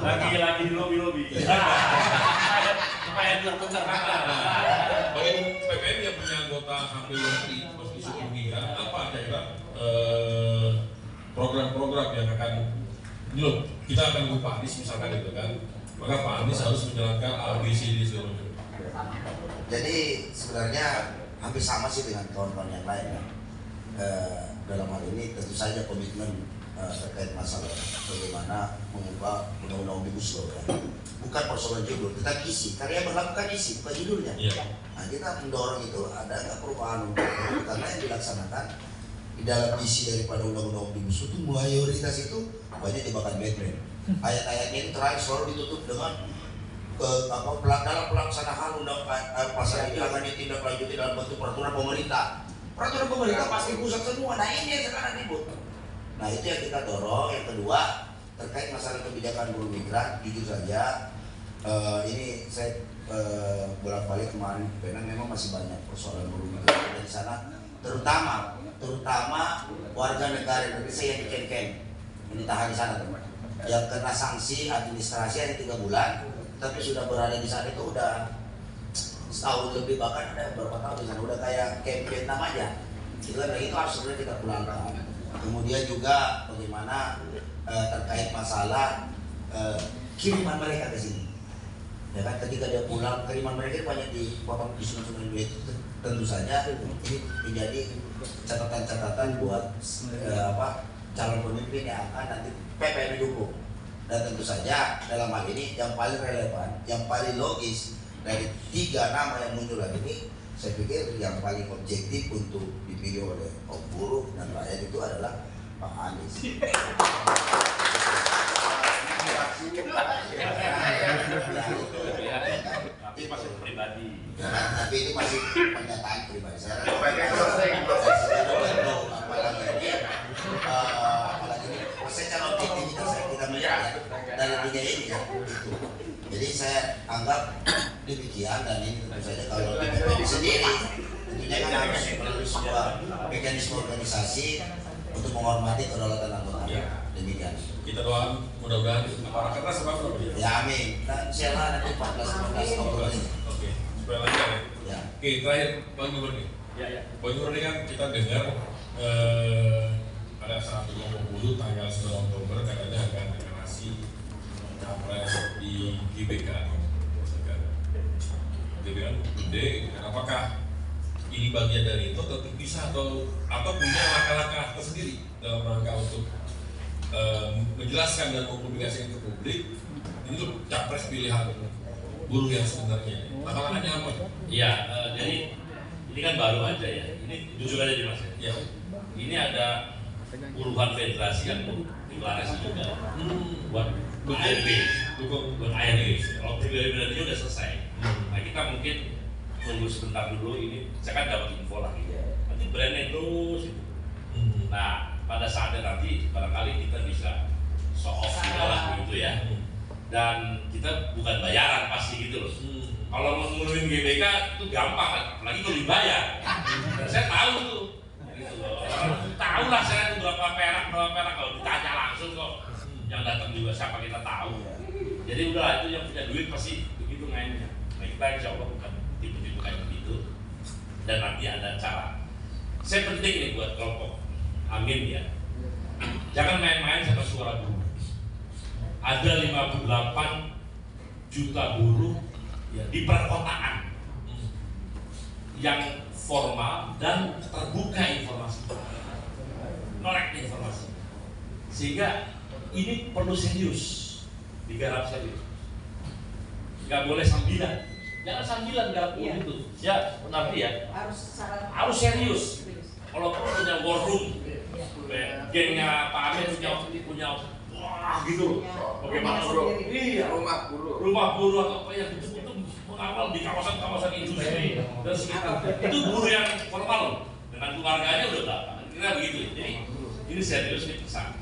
lagi di lobi. Supaya benar-benar. Bagi PPN yang punya anggota hampir lebih seperti Syukur Giga, apa kira-kira program-program yang akan kita akan ke Pak Anies misalkan gitu kan, maka Pak Anies harus menjalankan ABC di seluruh. Jadi sebenarnya hampir sama sih dengan kawan-kawan yang lain ya. Dalam hal ini tentu saja komitmen terkait masalah bagaimana mengubah undang-undang omnibus law kan. Bukan persoalan judul, tetapi isi. Karena yang berlaku kan isi, bukan judulnya. Nah, kita mendorong itu ada nggak perubahan karena yang dilaksanakan di dalam isi daripada undang-undang omnibus itu mayoritas itu banyak jebakan Batman. Ayat-ayatnya itu terakhir selalu ditutup dengan dalam pelaksanaan undang pasal ini akan ditindaklanjuti dalam bentuk peraturan pemerintah. Peraturan pemerintah pasti pusat semua. Nah ini yang sekarang ribut. Nah itu yang kita dorong. Yang kedua terkait masalah kebijakan buruh migran, jujur saja ini saya bolak-balik kemarin di Penang memang masih banyak persoalan buruh migran di sana, terutama warga negara Indonesia yang di-camp yang ditahan di sana teman, yang kena sanksi administrasi hanya 3 bulan, tapi sudah berada di sana itu udah setahun lebih, bahkan ada beberapa tahun di sana udah kayak camp Vietnam aja. Itu harus sebenarnya kita pulangkan. Kemudian juga bagaimana terkait masalah kiriman mereka ke sini. Ya kan, ketika dia pulang, kiriman mereka banyak dipotong di sungai-sungai itu. Tentu saja ini menjadi catatan-catatan buat calon pemimpin yang akan nanti PPN didukung. Dan tentu saja dalam hal ini yang paling relevan, yang paling logis dari 3 nama yang muncul lagi ini, saya pikir yang paling objektif untuk dipilih oleh kaum buruh dan rakyat itu adalah Pak Anies. Tapi masih pribadi. Tapi ini masih pernyataan pribadi saya. Apalagi ini, secara objektivitas kita melihat dari 3 ini ya. Jadi saya anggap demikian, dan ini tentu saja kalau PPN sendiri tentunya kan harus melalui sebuah mekanisme organisasi untuk menghormati kedaulatan anggota. Demikian. Kita doakan mudah-mudahan para kertas apa ya? Ya amin. Dan insyaallah nanti 14 Oktober ini. Oke, supaya lancar ya. Ya. Oke, terakhir Bang Gubernur nih. Ya. Bang Gubernur ini kan kita dengar pada saat 20 tanggal 9 Oktober katanya akan deklarasi capres di GBK. GBK gede. Apakah ini bagian dari itu atau bisa atau punya langkah-langkah tersendiri dalam rangka untuk menjelaskan dan mempublikasikan ke publik ini tuh capres pilihan buruh yang sebenarnya. Langkah-langkahnya apa? Iya, jadi ini kan baru aja ya. Ini jujur aja nih Mas ya. Ini ada puluhan federasi yang deklarasi juga buat ARB, buat ARB. Kalau pribadi ini udah selesai. Nah kita mungkin tunggu sebentar dulu, ini saya kan dapat info lagi. Nanti brandnya terus. Nah pada saatnya nanti barangkali kita bisa show off juga lah gitu ya. Dan kita bukan bayaran pasti gitu loh. Kalau mau ngurusin GBK itu gampang kan, apalagi kalau dibayar. Dan saya tahu tuh. Gitu loh. Tahu lah saya itu berapa perak kalau ditanya langsung kok. Yang datang juga siapa kita tahu. Jadi udah itu yang punya duit pasti begitu mainnya. Nah kita insya Allah bukan tipe-tipe kayak begitu. Dan nanti ada cara. Saya penting nih buat kelompok Amin ya. Jangan main-main sama suara buruh. Ada 58 juta buruh ya, di perkotaan yang formal dan terbuka informasi, korek informasi, sehingga ini perlu serius, digarap serius. Nggak boleh sambilan, jangan sambilan garap itu. Ya, nanti ya harus serius. Kalau punya war room, gengnya Pak Amin punya wah gitu, bagaimana bro? Iya, rumah buruh atau apa yang itu mengawal di kawasan-kawasan industri dan sekitar. Itu buruh yang formal dengan keluarganya udah berapa? Kira begitu. Jadi ini serius nih pesan.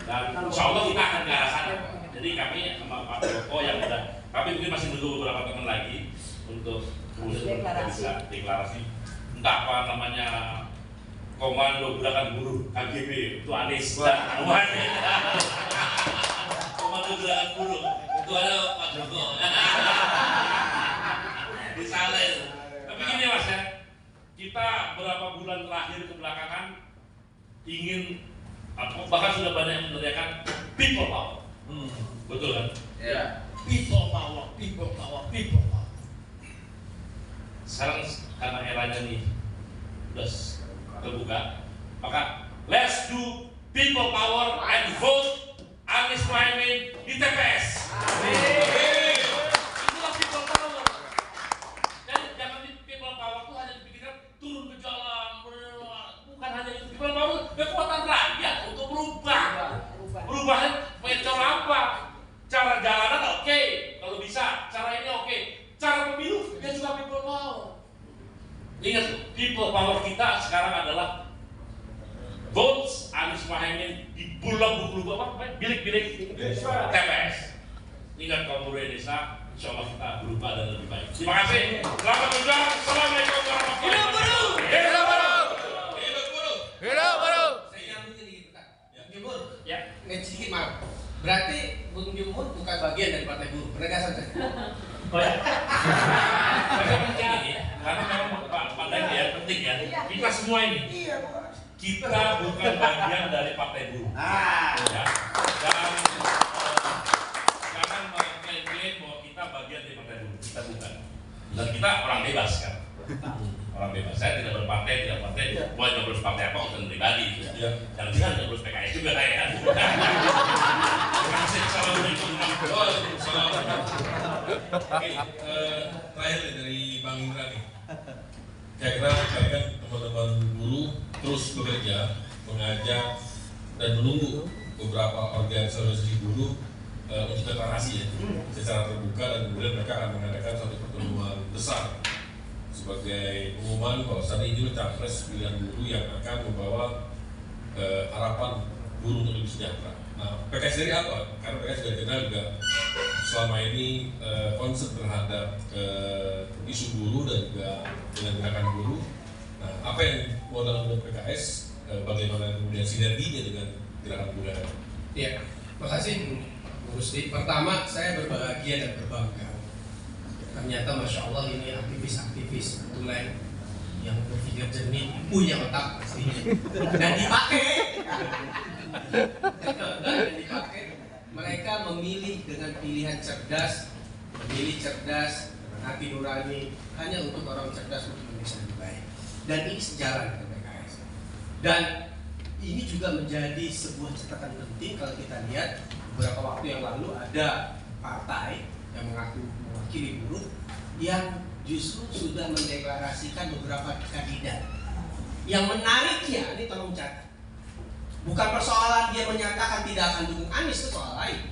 Dan insya Allah kita akan ke arah sana. Jadi kami sama Pak Joko yang udah, kami mungkin masih menunggu beberapa teman lagi untuk kita bisa deklarasi. Entah apa namanya, Komando Gerakan Buruh KGB itu Anies dan Komando Gerakan Buruh ketua Pak Joko. Di sana itu. Tapi gini Mas ya, kita beberapa bulan terakhir kebelakangan ingin bahkan sudah banyak yang meneriakan people power. Betul kan? Ya. People power, people power, people power. Sekarang karena eranya nih udah terbuka, maka let's do people power and vote Anies Mohaimin di TPS. Itulah people power. Jadi jangan di people power itu hanya dipikirkan turun ke jalan, bukan hanya itu. People power kekuatan rakyat untuk berubah. Berubahnya cara apa? Cara jalanan oke, kalau bisa. Cara ini oke. Cara pemilu dia juga people power. Ingat, people power kita sekarang adalah votes Anies Mohaimin di bulan-bulan apa? Bilik-bilik TPS. Ingat kaum muda Indonesia, insya Allah kita berubah dan lebih baik. Terima kasih. Selamat berjuang. Assalamualaikum warahmatullahi wabarakatuh. Hidup buruh! Hidup buruh! Hidup buruh! Saya nyambung sedikit, Pak. Jumhur, Ya. sedikit maaf. Berarti Bung Jumhur bukan bagian dari Partai Buruh. Penegasan saya. Oh ya. Saya penting ini, karena memang Pak Dandi ya penting ya. Kita semua ini, kita bukan bagian dari Partai Buruh. Ya. Dan jangan mengklaim bahwa kita bagian dari Partai Buruh. Kita bukan. Dan kita orang bebas kan. Orang bebas. Saya tidak berpartai, tidak partai. Buat nyoblos partai apa urusan pribadi. Ya. Jangan nyoblos PKS juga kayak kan. Terima kasih. Assalamualaikum warahmatullahi wabarakatuh. Oke, terakhir nih dari Bang Indra nih. Kira-kira kan teman-teman buruh terus bekerja, mengajak dan menunggu beberapa organisasi buruh untuk deklarasi ya, secara terbuka, dan kemudian mereka akan mengadakan satu pertemuan besar sebagai pengumuman bahwa saat ini capres pilihan buruh yang akan membawa harapan buruh untuk lebih sejahtera. Nah, PKS sendiri apa? Karena PKS sudah dikenal juga selama ini concern terhadap isu buruh dan juga dengan gerakan buruh. Nah, apa yang mau dilakukan PKS? Bagaimana kemudian sinerginya dengan gerakan buruh? Ya, makasih Bu Rusdi. Pertama, saya berbahagia dan berbangga. Ternyata Masya Allah ini aktivis-aktivis tulen yang berpikir jernih, punya otak pastinya, dan dipakai. Dan dipakai. Mereka memilih dengan pilihan cerdas, memilih cerdas, hati nurani, hanya untuk orang cerdas untuk Indonesia lebih baik. Dan ini sejalan dengan PKS. Dan ini juga menjadi sebuah catatan penting kalau kita lihat beberapa waktu yang lalu ada partai yang mengaku mewakili buruh yang justru sudah mendeklarasikan beberapa kandidat. Yang menariknya, ini tolong catat, bukan persoalan dia menyatakan tidak akan dukung Anies, itu soal lain.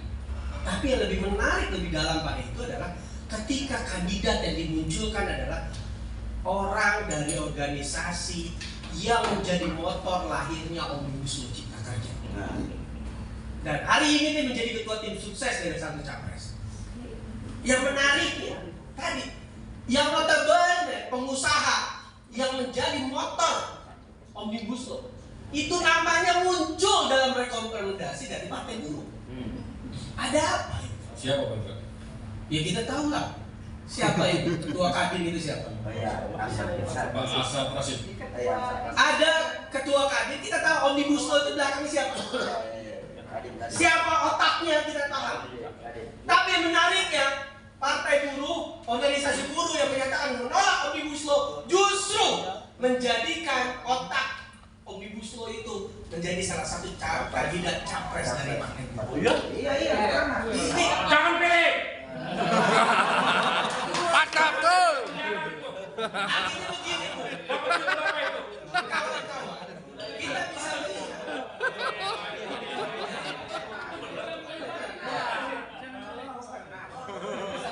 Tapi yang lebih menarik, lebih dalam pada itu adalah ketika kandidat yang dimunculkan adalah orang dari organisasi yang menjadi motor lahirnya Omnibus Law Cipta Kerja. Dan hari ini dia menjadi ketua tim sukses dari satu capres. Yang menariknya tadi, yang notabene pengusaha yang menjadi motor Omnibus Law itu namanya muncul dalam rekomendasi dari Partai Buruh. Ada apa itu? Siapa Bang Indra? Ya kita tahu lah. Siapa itu? Ketua Kadin itu siapa? Pak Asad Rashid. Ada ketua Kadin, kita tahu Omnibus Law itu belakangnya siapa? Siapa otaknya kita tahu. Tapi yang menariknya, Partai Buruh, organisasi buruh yang menyatakan menolak Omnibus Law justru menjadikan otak Omnibus Law itu menjadi salah satu kandidat capres dari Partai Buruh. Iya. Ini Jangan pilih. Mantap tuh! artinya begini, Bu. Kawan-kawan, kita bisa lihat.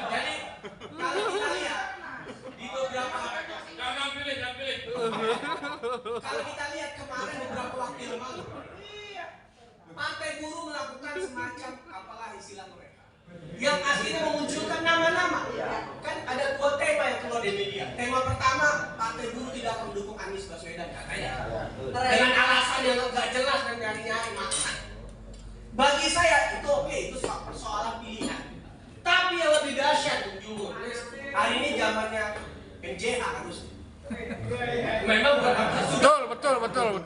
Jadi kalau kita lihat di beberapa Jangan pilih. Kalau kita lihat kemarin beberapa waktu yang lalu, Partai Buruh melakukan semacam apalah istilah mereka, yang akhirnya memunculkan nama-nama. Kan ada dua tema yang keluar di media. Tema pertama, Partai Buruh tidak akan mendukung Anies Baswedan katanya, dengan alasan yang nggak jelas dan nyari-nyari maksa. Bagi saya itu oke, itu persoalan pilihan.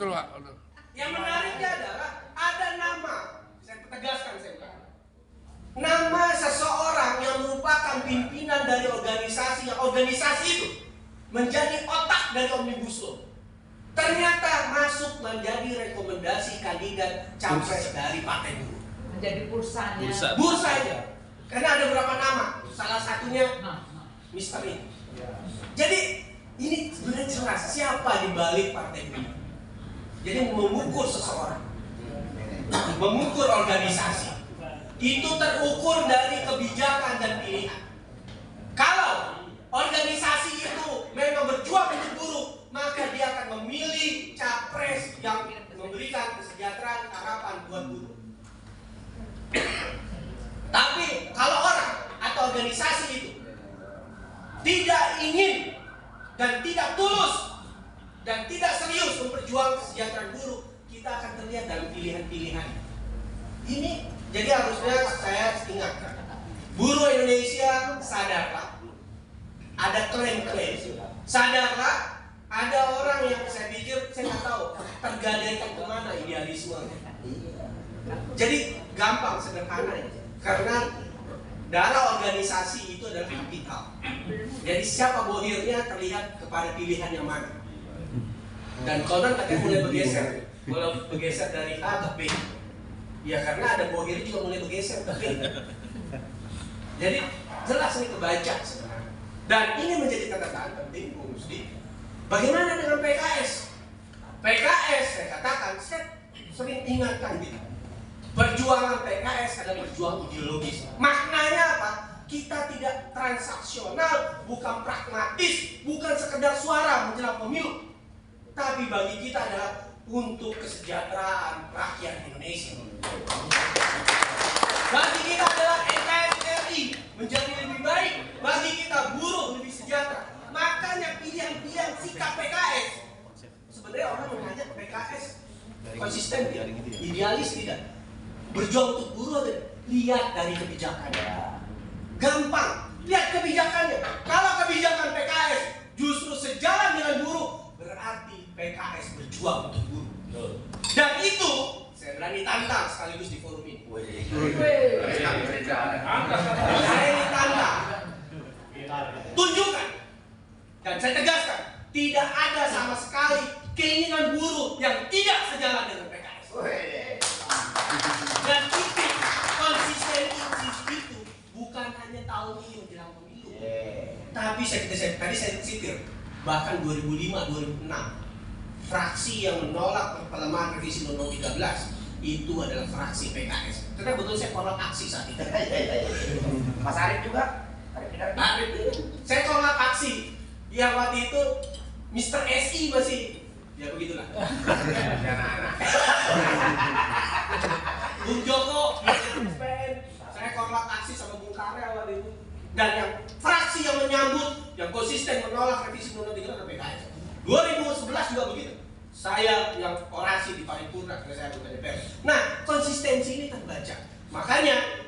betul Pak. Yang menariknya adalah ada nama, saya tegaskan saya ulang. Nama seseorang yang merupakan pimpinan dari organisasi yang organisasi itu menjadi otak dari Omnibus Law. Ternyata masuk menjadi rekomendasi kandidat capres dari Partai Buruh. Menjadi bursanya. Bursanya. Karena ada beberapa nama, salah satunya Mr. ini. Jadi ini sebenarnya jelas siapa di balik Partai Buruh. Jadi mengukur seseorang, mengukur organisasi, itu terukur dari kebijakan dan pilihan. Kalau organisasi itu memang berjuang untuk buruh, maka dia akan memilih capres yang memberikan kesejahteraan harapan buat buruh. Tapi kalau orang atau organisasi itu tidak ingin dan tidak tulus dan tidak serius memperjuangkan kesejahteraan buruh, kita akan terlihat dalam pilihan-pilihan. Ini jadi harusnya saya ingatkan, buruh Indonesia sadarlah, ada klaim-klaim, sadarlah, ada orang yang saya pikir saya nggak tahu tergadaikan kemana idealisme. Jadi gampang sederhana ya, karena darah organisasi itu adalah kapital. Jadi siapa bohirnya terlihat kepada pilihan yang mana. Dan konon katanya mulai bergeser dari A ke B. Ya karena ada bohir juga mulai bergeser ke B. Jadi jelas ini kebaca sebenarnya. Dan ini menjadi catatan penting Bung Rusdi. Bagaimana dengan PKS? PKS saya katakan, saya sering ingatkan gitu. Perjuangan PKS adalah perjuangan ideologis. Maknanya apa? Kita tidak transaksional, bukan pragmatis, bukan sekedar suara menjelang pemilu. Tapi bagi kita adalah untuk kesejahteraan rakyat Indonesia. Bagi kita adalah NKRI menjadi lebih baik, bagi kita buruh lebih sejahtera. Makanya pilihan-pilihan sikap PKS. Sebenarnya orang menanya PKS konsisten tidak, idealis tidak, berjuang untuk buruh tidak. Lihat dari kebijakannya. Gampang, lihat kebijakannya. Kalau kebijakan PKS justru sejalan dengan buruh, berarti PKS berjuang untuk buruh. Dan itu saya berani tantang sekaligus di forum ini. Saya ditantang. Tunjukkan dan saya tegaskan, tidak ada sama sekali keinginan buruh yang tidak sejalan dengan PKS. Dan titik konsistensi itu bukan hanya tahun ini menjelang pemilu, tapi tadi saya citir bahkan 2005-2006 fraksi yang menolak pelemahan revisi Undang-Undang 13 itu adalah fraksi PKS. Karena betul saya tolak aksi saat itu. Mas Arief juga. Saya tolak aksi. Yang waktu itu Mr. SI masih ya begitulah. Bung Joko, SPN, saya tolak aksi sama Bung Karel waktu itu. Dan yang fraksi yang menyambut, yang konsisten menolak revisi Undang-Undang 13 adalah PKS. 2011 juga begitu. Saya yang orasi di paripurna karena saya anggota DPR. Nah, konsistensi ini terbaca. Makanya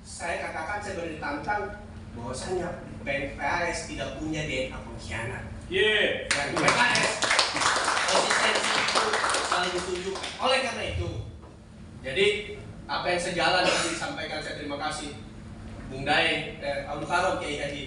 saya katakan, saya berani tantang bahwasanya PKS tidak punya DNA pengkhianat. Dan PKS konsistensi itu saling ditunjukkan. Oleh karena itu, jadi apa yang sejalan yang disampaikan, saya terima kasih Bung Daeng, Abdul Karom, Kiai Haji.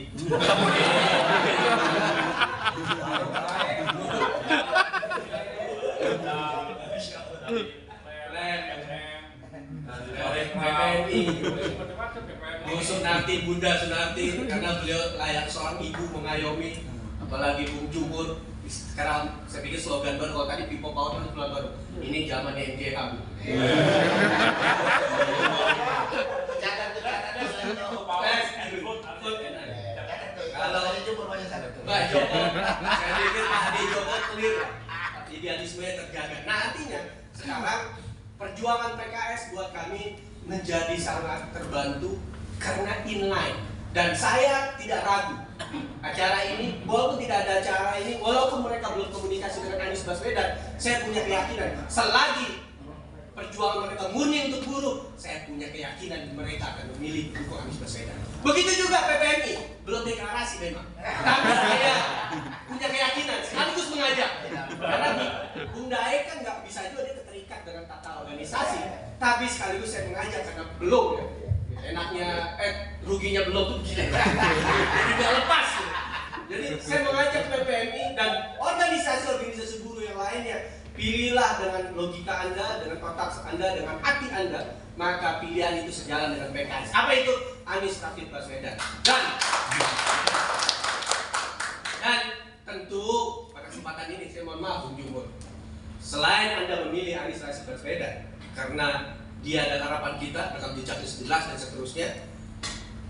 Bu Sunarti, Bunda Sunarti, karena beliau layak seorang ibu mengayomi, apalagi Bung Jumur. Sekarang saya pikir slogan baru, kalau tadi People Power itu slogan baru. Ini zaman MJK, Bu. Kalau Pak Joko, saya pikir Pak Adi Joko clear, idealismenya terjaga. Nah, artinya sekarang perjuangan PKS buat kami menjadi sangat terbantu karena inline. Dan saya tidak ragu, acara ini, walaupun tidak ada acara ini, walaupun mereka belum komunikasi dengan Anies Baswedan, saya punya keyakinan selagi perjuangan mereka murni untuk buruh, saya punya keyakinan mereka akan memilih dukung Anies Baswedan. Begitu juga PPMI, belum deklarasi memang, tapi saya punya keyakinan sekaligus mengajak, karena Bung Daeng kan nggak Tetapi sekaligus saya mengajak karena belum ya. Enaknya, ruginya belum tuh gini. Jadi nggak lepas. Gitu. Jadi saya mengajak PPMI dan organisasi-organisasi buruh yang lainnya, pilihlah dengan logika Anda, dengan kotak Anda, dengan hati Anda, maka pilihan itu sejalan dengan PKS. Apa itu? Anies Rashid Baswedan. Dan tentu pada kesempatan ini saya mohon maaf Bung Jumur, selain Anda memilih Anies Rashid Baswedan karena dia adalah harapan kita, rekam jejaknya jelas dan seterusnya,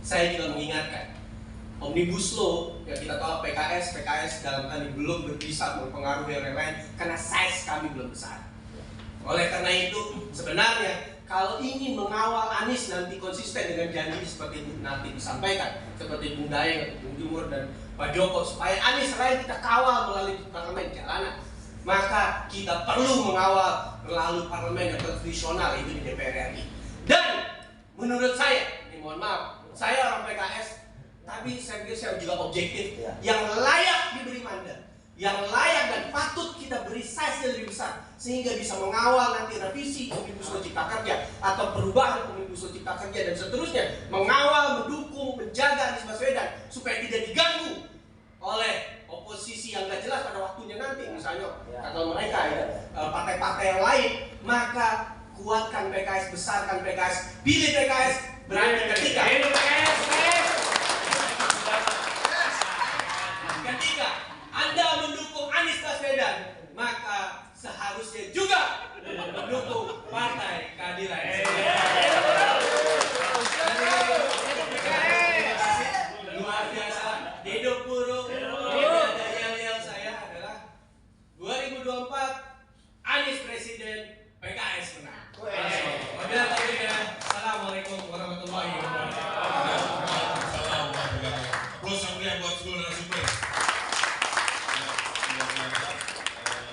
saya juga mengingatkan Omnibus Law yang kita tahu PKS dalam hal ini belum bisa mempengaruhi yang lain karena size kami belum besar. Oleh karena itu sebenarnya kalau ingin mengawal Anies nanti konsisten dengan janji seperti nanti disampaikan, seperti Bung Dayeng, Bung Jumur dan Pak Joko, supaya Anies lain kita kawal melalui parlemen jalanan, maka kita perlu mengawal melalui parlemen yang konstitusional, itu di DPR RI. Dan menurut saya, ini mohon maaf, saya orang PKS, tapi saya pikir saya juga objektif, yang layak diberi mandat, yang layak dan patut kita beri size yang lebih besar, sehingga bisa mengawal nanti revisi Omnibus Law Cipta Kerja atau perubahan Omnibus Law Cipta Kerja dan seterusnya, mengawal, mendukung, menjaga Anies Baswedan supaya tidak diganggu oleh oposisi yang gak jelas pada waktunya nanti, misalnya atau mereka ya partai-partai yang lain. Maka kuatkan PKS, besarkan PKS, pilih PKS, berani ketika